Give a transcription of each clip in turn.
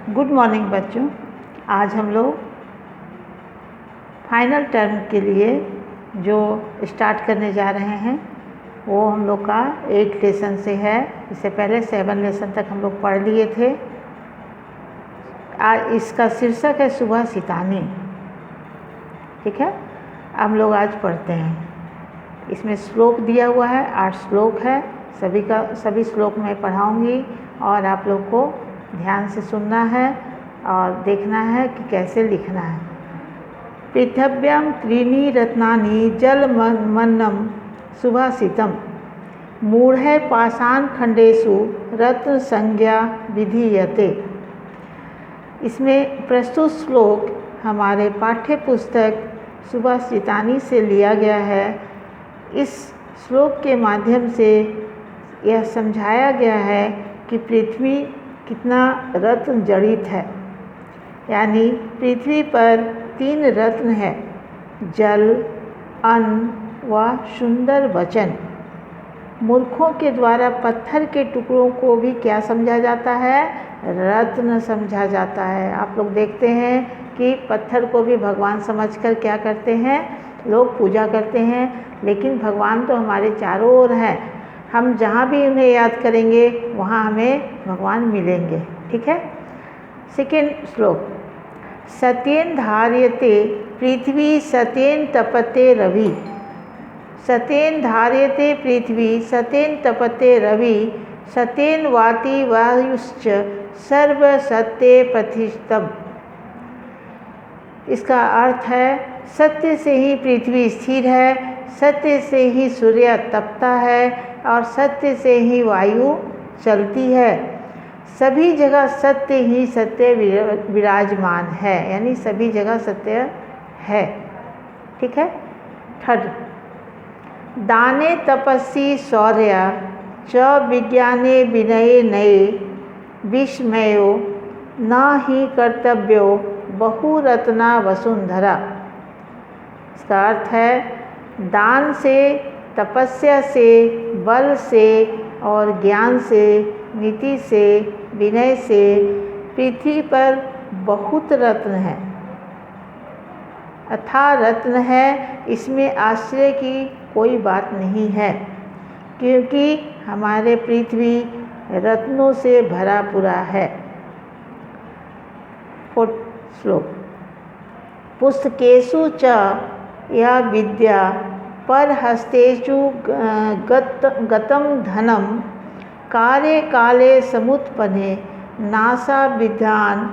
Good morning बच्चों। आज हम लोग फाइनल टर्म के लिए जो स्टार्ट करने जा रहे हैं वो हम लोग का 8 लेसन से है। इससे पहले 7 लेसन तक हम लोग पढ़ लिए थे। आज इसका शीर्षक है सुबह सितानी। ठीक है, हम लोग आज पढ़ते हैं। इसमें श्लोक दिया हुआ है, 8 श्लोक है। सभी श्लोक मैं पढ़ाऊँगी और आप लोग को ध्यान से सुनना है और देखना है कि कैसे लिखना है। पृथिव्यां त्रीणि रत्नानि जलमन्नं सुभाषितम् मूढ़ै पाषाण खंडेषु रत्न संज्ञा विधीयते। इसमें प्रस्तुत श्लोक हमारे पाठ्य पुस्तक सुभाषितानी से लिया गया है। इस श्लोक के माध्यम से यह समझाया गया है कि पृथ्वी कितना रत्न जड़ित है। यानी पृथ्वी पर 3 रत्न है, जल, अन्न व सुंदर वचन। मूर्खों के द्वारा पत्थर के टुकड़ों को भी क्या समझा जाता है? रत्न समझा जाता है। आप लोग देखते हैं कि पत्थर को भी भगवान समझकर क्या करते हैं, लोग पूजा करते हैं। लेकिन भगवान तो हमारे चारों ओर हैं। हम जहाँ भी उन्हें याद करेंगे वहाँ हमें भगवान मिलेंगे। ठीक है। सेकेंड श्लोक, सत्येन धार्यते पृथ्वी सत्येन तपते रवि। सत्येन धार्यते पृथ्वी सत्येन तपते रवि सत्येन वाति वायुश्च सर्व सत्ये प्रतिष्ठितम्। इसका अर्थ है सत्य से ही पृथ्वी स्थिर है, सत्य से ही सूर्य तपता है और सत्य से ही वायु चलती है। सभी जगह सत्य ही सत्य विराजमान है, यानी सभी जगह सत्य है। ठीक है। थर्ड, दाने तपस्वी शौर्य च विज्ञाने विनये नये विस्मयो न ही कर्तव्यो बहुरत्ना वसुंधरा। इसका अर्थ है दान से, तपस्या से, बल से और ज्ञान से, नीति से, विनय से पृथ्वी पर बहुत रत्न है, अथाह रत्न है। इसमें आश्चर्य की कोई बात नहीं है, क्योंकि हमारे पृथ्वी रत्नों से भरा पूरा है। 4th श्लोक, पुस्तकेषु च या विद्या पर हस्तेषु गतं धनं कार्य काले समुत्पन्ने नासा विद्यान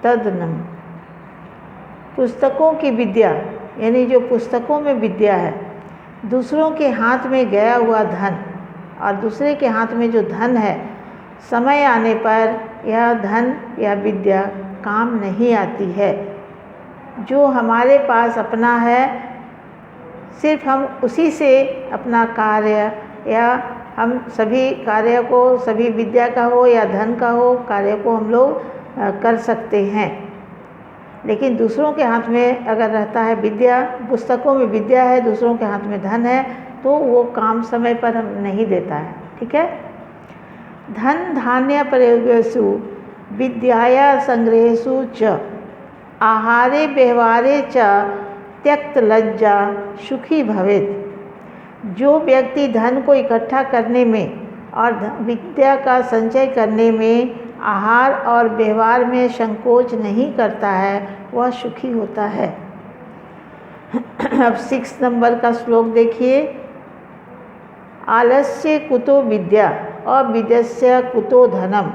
तदनम। पुस्तकों की विद्या यानी जो पुस्तकों में विद्या है, दूसरों के हाथ में गया हुआ धन और दूसरे के हाथ में जो धन है, समय आने पर यह धन या विद्या काम नहीं आती है। जो हमारे पास अपना है, सिर्फ हम उसी से अपना कार्य या हम सभी कार्य को, सभी विद्या का हो या धन का हो, कार्य को हम लोग कर सकते हैं। लेकिन दूसरों के हाथ में अगर रहता है विद्या, पुस्तकों में विद्या है, दूसरों के हाथ में धन है, तो वो काम समय पर हम नहीं देता है। ठीक है। धन धान्य प्रयोगेषु विद्याया संग्रहेषु च आहारे व्यवहारे च त्यक्त लज्जा सुखी भवेत्। जो व्यक्ति धन को इकट्ठा करने में और विद्या का संचय करने में, आहार और व्यवहार में संकोच नहीं करता है, वह सुखी होता है। अब 6 नंबर का श्लोक देखिए, आलस्य कुतो विद्या अविद्यस्य कुतो धनम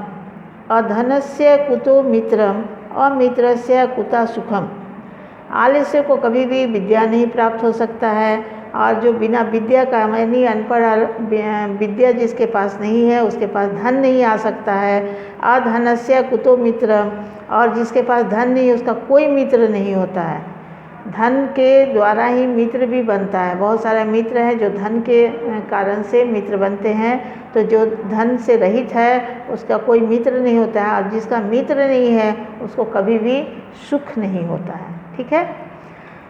अधनस्य कुतो मित्रम अमित्रस्य कुता सुखम। आलस्य को कभी भी विद्या नहीं प्राप्त हो सकता है, और जो बिना विद्या का, यानी अनपढ़, विद्या जिसके पास नहीं है उसके पास धन नहीं आ सकता है। अधनस्य कुतो मित्रम, और जिसके पास धन नहीं है उसका कोई मित्र नहीं होता है। धन के द्वारा ही मित्र भी बनता है। बहुत सारे मित्र हैं जो धन के कारण से मित्र बनते हैं, तो जो धन से रहित है उसका कोई मित्र नहीं होता है, और जिसका मित्र नहीं है उसको कभी भी सुख नहीं होता है। ठीक है।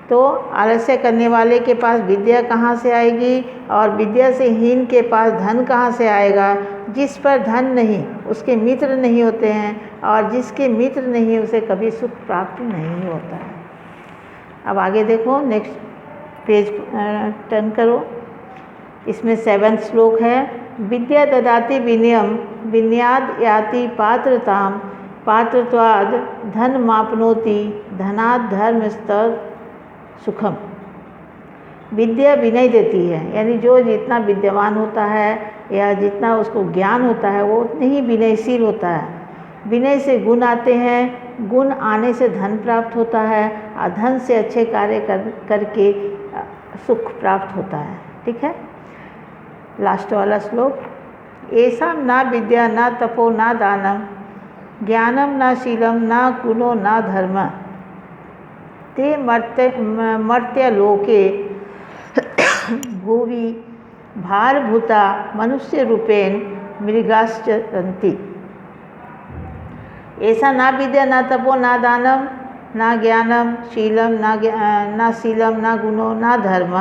तो आलस्य करने वाले के पास विद्या कहाँ से आएगी, और विद्या से हीन के पास धन कहाँ से आएगा? जिस पर धन नहीं, उसके मित्र नहीं होते हैं, और जिसके मित्र नहीं उसे कभी सुख प्राप्त नहीं होता है। अब आगे देखो, नेक्स्ट पेज टर्न करो। इसमें 7वां श्लोक है, विद्या ददाति विनयम विनयाद याति पात्रताम पात्रत्वाद धन मापनोति धनाद धर्म स्तर सुखम। विद्या विनय देती है, यानी जो जितना विद्यमान होता है या जितना उसको ज्ञान होता है वो उतने ही विनयशील होता है। विनय से गुण आते हैं, गुण आने से धन प्राप्त होता है और धन से अच्छे कार्य करके सुख प्राप्त होता है। ठीक है, लास्ट वाला श्लोक, ऐसा ना विद्या ना तपो ना दानम ज्ञानम ना शीलम ना गुणो ना धर्म ते मर्त्य लोके भुवि भारभूता मनुष्य रूपेण मृगाश्चरन्ति। ऐसा ना विद्या ना तपो ना दानम ना ज्ञानम शीलम ना शीलम ना गुणो ना धर्म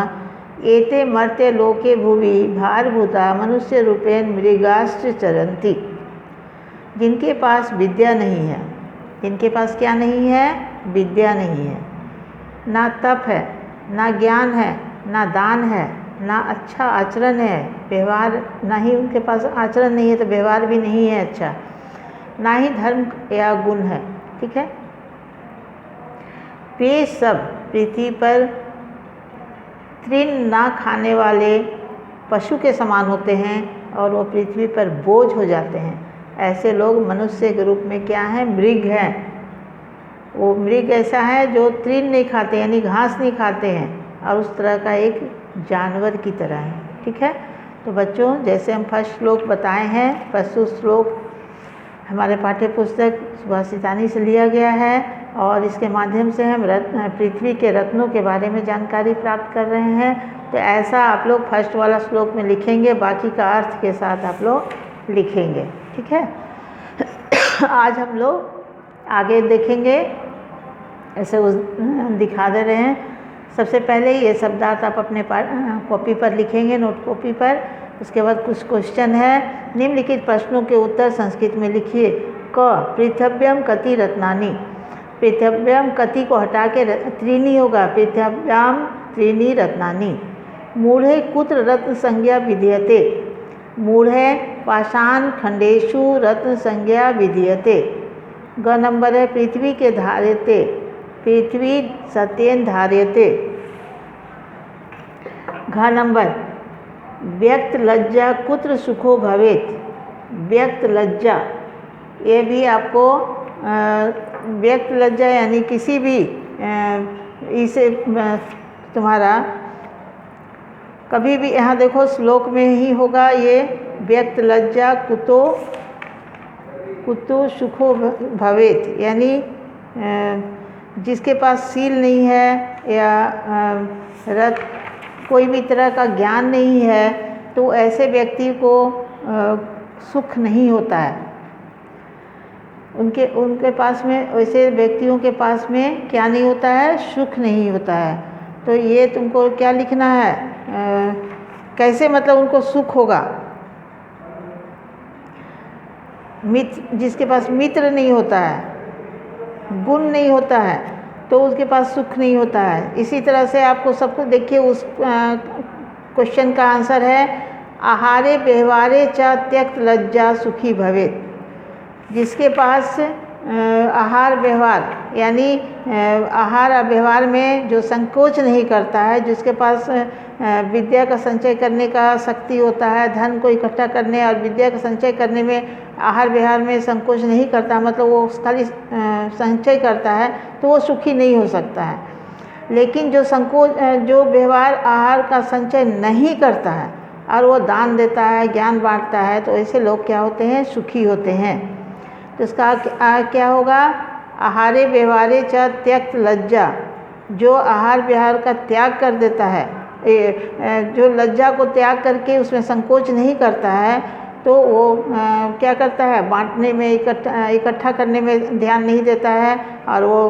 एते मर्त्य लोके भुवि भारभूता मनुष्य रूपेण मृगाश्च चरन्ति। जिनके पास विद्या नहीं है, जिनके पास क्या नहीं है, विद्या नहीं है, ना तप है, ना ज्ञान है, ना दान है, ना अच्छा आचरण है, व्यवहार, ना ही उनके पास आचरण नहीं है तो व्यवहार भी नहीं है अच्छा, ना ही धर्म या गुण है। ठीक है, वे सब पृथ्वी पर तृण ना खाने वाले पशु के समान होते हैं और वो पृथ्वी पर बोझ हो जाते हैं। ऐसे लोग मनुष्य के रूप में क्या हैं, मृग हैं। वो मृग ऐसा है जो तृण नहीं खाते यानी घास नहीं खाते हैं और उस तरह का एक जानवर की तरह है। ठीक है, तो बच्चों जैसे हम फर्स्ट श्लोक बताए हैं, पशु श्लोक हमारे पाठ्य पुस्तक सुभाषितानी से लिया गया है और इसके माध्यम से हम पृथ्वी के रत्नों के बारे में जानकारी प्राप्त कर रहे हैं। तो ऐसा आप लोग फर्स्ट वाला श्लोक में लिखेंगे, बाकी का अर्थ के साथ आप लोग लिखेंगे। ठीक है, आज हम लोग आगे देखेंगे, ऐसे दिखा दे रहे हैं। सबसे पहले ये शब्दार्थ आप अपने कॉपी पर लिखेंगे, नोट कॉपी पर। उसके बाद कुछ क्वेश्चन है, निम्नलिखित प्रश्नों के उत्तर संस्कृत में लिखिए। क पृथव्यम कति रत्नानि, पृथव्यम कति को हटा के त्रीणी होगा, पृथव्याम त्रीणी रत्नानि। मूढ़े कुत्र रत्न संज्ञा विधीयते, मूढ़े पाषाण खंडेषु रत्न संज्ञा विधीयते। ग नंबर है, पृथ्वी के धार्यते, पृथ्वी सत्येन धार्यते। घ नंबर, व्यक्त लज्जा कुत्र सुखो भवेत, व्यक्त लज्जा, ये भी आपको व्यक्त लज्जा यानी किसी भी इसे तुम्हारा कभी भी यहाँ देखो श्लोक में ही होगा ये, व्यक्त लज्जा कुतो सुखो भवेत, यानी जिसके पास शील नहीं है या कोई भी तरह का ज्ञान नहीं है तो ऐसे व्यक्ति को सुख नहीं होता है। उनके पास में, वैसे व्यक्तियों के पास में क्या नहीं होता है, सुख नहीं होता है। तो ये तुमको क्या लिखना है, कैसे मतलब उनको सुख होगा। मित्र, जिसके पास मित्र नहीं होता है, गुण नहीं होता है तो उसके पास सुख नहीं होता है। इसी तरह से आपको सब कुछ देखिए, उस क्वेश्चन का आंसर है आहारे व्यवहारे च त्यक्त लज्जा सुखी भवेत। जिसके पास आहार व्यवहार यानी आहार और व्यवहार में जो संकोच नहीं करता है, जिसके पास विद्या का संचय करने का शक्ति होता है, धन को इकट्ठा करने और विद्या का संचय करने में आहार व्यवहार में संकोच नहीं करता, मतलब वो खाली संचय करता है, तो वो सुखी नहीं हो सकता है। लेकिन जो व्यवहार आहार का संचय नहीं करता है और वो दान देता है, ज्ञान बांटता है, तो ऐसे लोग क्या होते हैं, सुखी होते हैं। तो इसका क्या होगा, आहारे व्यवहारे च त्यक्त लज्जा, जो आहार व्यवहार का त्याग कर देता है, जो लज्जा को त्याग करके उसमें संकोच नहीं करता है, तो वो क्या करता है, बांटने में, इकट्ठा करने में ध्यान नहीं देता है और वो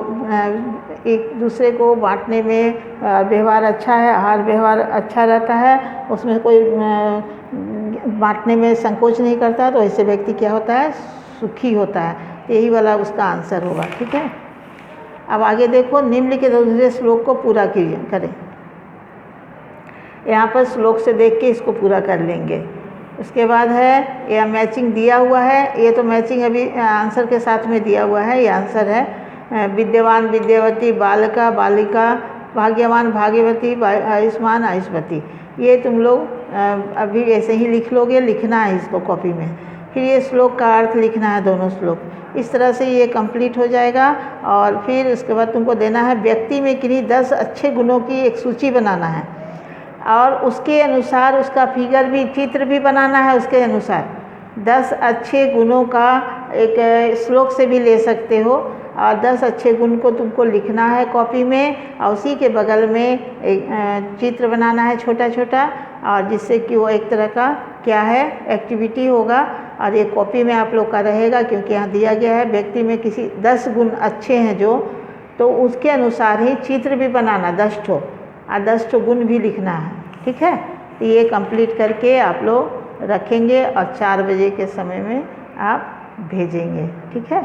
एक दूसरे को बांटने में व्यवहार अच्छा है, आहार व्यवहार अच्छा रहता है, उसमें कोई बांटने में संकोच नहीं करता, तो ऐसे व्यक्ति क्या होता है, सुखी होता है। तो यही वाला उसका आंसर होगा। ठीक है, अब आगे देखो, निम्नलिखित दूसरे श्लोक को पूरा करें। यहाँ पर श्लोक से देख के इसको पूरा कर लेंगे। उसके बाद है यह मैचिंग दिया हुआ है, ये तो मैचिंग अभी आंसर के साथ में दिया हुआ है। ये आंसर है विद्यावान विद्यावती, बालका बालिका, भाग्यवान भाग्यवती, आयुष्मान आयुष्मती। ये तुम लोग अभी ऐसे ही लिख लोगे, लिखना है इसको कॉपी में। फिर ये श्लोक का अर्थ लिखना है, दोनों श्लोक। इस तरह से ये कंप्लीट हो जाएगा। और फिर उसके बाद तुमको देना है व्यक्ति में किन्हीं 10 अच्छे गुणों की एक सूची बनाना है, और उसके अनुसार उसका फिगर भी, चित्र भी बनाना है। उसके अनुसार 10 अच्छे गुणों का एक श्लोक से भी ले सकते हो, और 10 अच्छे गुण को तुमको लिखना है कॉपी में, और उसी के बगल में एक चित्र बनाना है छोटा छोटा, और जिससे कि वो एक तरह का क्या है, एक्टिविटी होगा। और ये कॉपी में आप लोग का रहेगा, क्योंकि यहाँ दिया गया है व्यक्ति में किसी 10 गुण अच्छे हैं जो, तो उसके अनुसार ही चित्र भी बनाना 10 ठो, और 10 ठो गुण भी लिखना है। ठीक है, तो ये कंप्लीट करके आप लोग रखेंगे और 4 बजे के समय में आप भेजेंगे। ठीक है।